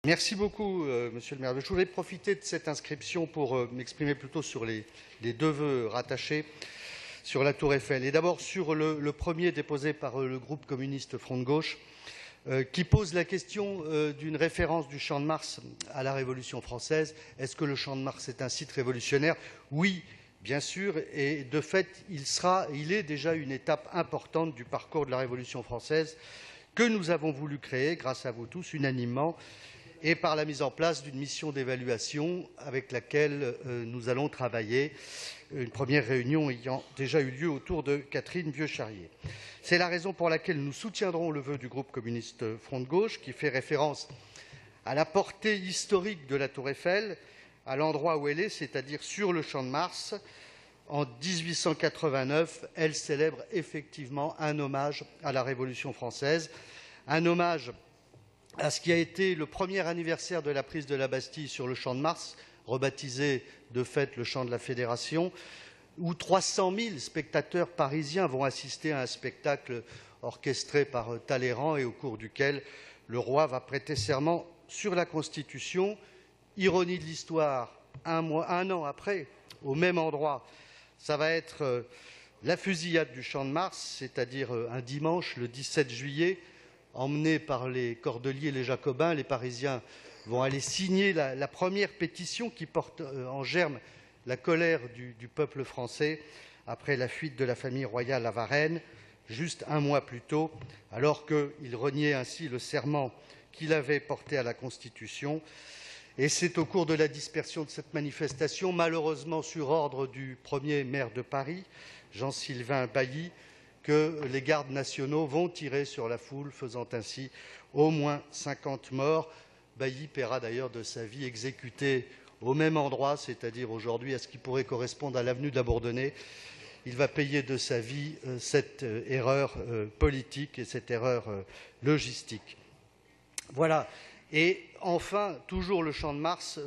Merci beaucoup, Monsieur le maire. Je voulais profiter de cette inscription pour m'exprimer plutôt sur les deux vœux rattachés sur la Tour Eiffel. Et d'abord sur le premier déposé par le groupe communiste Front de Gauche, qui pose la question d'une référence du Champ de Mars à la Révolution française. Est-ce que le Champ de Mars est un site révolutionnaire? Oui, bien sûr, et de fait, il est déjà une étape importante du parcours de la Révolution française que nous avons voulu créer, grâce à vous tous, unanimement, et par la mise en place d'une mission d'évaluation avec laquelle nous allons travailler, une première réunion ayant déjà eu lieu autour de Catherine Vieux-Charrier. C'est la raison pour laquelle nous soutiendrons le vœu du groupe communiste Front de Gauche, qui fait référence à la portée historique de la Tour Eiffel, à l'endroit où elle est, c'est-à-dire sur le Champ de Mars. En 1889, elle célèbre effectivement un hommage à la Révolution française, un hommage à ce qui a été le premier anniversaire de la prise de la Bastille sur le Champ de Mars, rebaptisé de fait le Champ de la Fédération, où 300 000 spectateurs parisiens vont assister à un spectacle orchestré par Talleyrand et au cours duquel le roi va prêter serment sur la Constitution. Ironie de l'histoire, un an après, au même endroit, ça va être la fusillade du Champ de Mars, c'est-à-dire un dimanche, le 17 juillet, emmenés par les Cordeliers, les Jacobins. Les Parisiens vont aller signer la première pétition qui porte en germe la colère du peuple français après la fuite de la famille royale à Varennes, juste un mois plus tôt, alors qu'il reniait ainsi le serment qu'il avait porté à la Constitution. Et c'est au cours de la dispersion de cette manifestation, malheureusement sur ordre du premier maire de Paris, Jean-Sylvain Bailly, que les gardes nationaux vont tirer sur la foule, faisant ainsi au moins 50 morts. Bailly paiera d'ailleurs de sa vie exécuté au même endroit, c'est-à-dire aujourd'hui à ce qui pourrait correspondre à l'avenue de la Bourdonnais. Il va payer de sa vie cette erreur politique et cette erreur logistique. Voilà. Et enfin, toujours le Champ de Mars,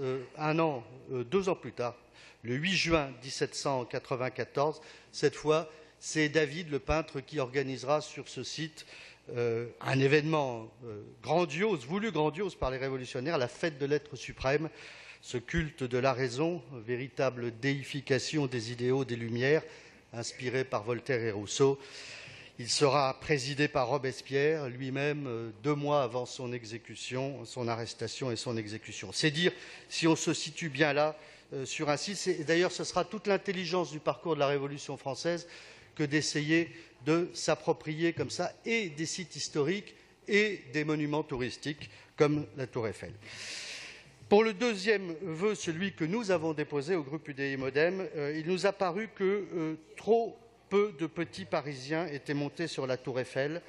2 ans plus tard, le 8 juin 1794, cette fois, c'est David, le peintre, qui organisera sur ce site un événement grandiose, voulu grandiose par les révolutionnaires, la fête de l'être suprême, ce culte de la raison, véritable déification des idéaux des Lumières, inspiré par Voltaire et Rousseau. Il sera présidé par Robespierre, lui-même 2 mois avant son exécution, son arrestation et son exécution. C'est dire si on se situe bien là sur un site. Et d'ailleurs, ce sera toute l'intelligence du parcours de la Révolution française que d'essayer de s'approprier comme ça et des sites historiques et des monuments touristiques comme la Tour Eiffel. Pour le deuxième vœu, celui que nous avons déposé au groupe UDI-MODEM, il nous a paru que trop peu de petits Parisiens étaient montés sur la Tour Eiffel,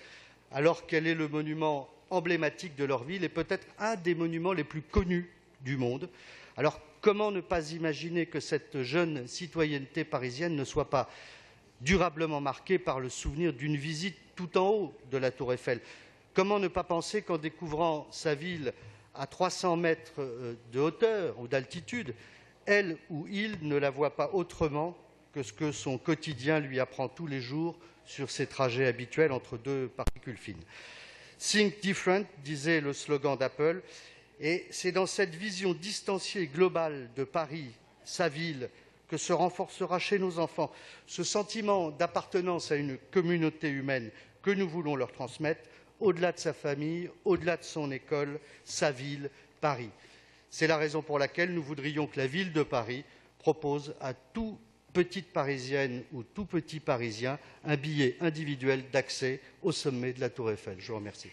alors qu'elle est le monument emblématique de leur ville et peut-être un des monuments les plus connus du monde. Alors comment ne pas imaginer que cette jeune citoyenneté parisienne ne soit pas durablement marquée par le souvenir d'une visite tout en haut de la Tour Eiffel? Comment ne pas penser qu'en découvrant sa ville à 300 mètres de hauteur ou d'altitude, elle ou il ne la voit pas autrement que ce que son quotidien lui apprend tous les jours sur ses trajets habituels entre 2 particules fines. Think different, disait le slogan d'Apple, et c'est dans cette vision distanciée globale de Paris, sa ville, que se renforcera chez nos enfants ce sentiment d'appartenance à une communauté humaine que nous voulons leur transmettre, au-delà de sa famille, au-delà de son école, sa ville, Paris. C'est la raison pour laquelle nous voudrions que la ville de Paris propose à toute petite Parisienne ou tout petit Parisien un billet individuel d'accès au sommet de la Tour Eiffel. Je vous remercie.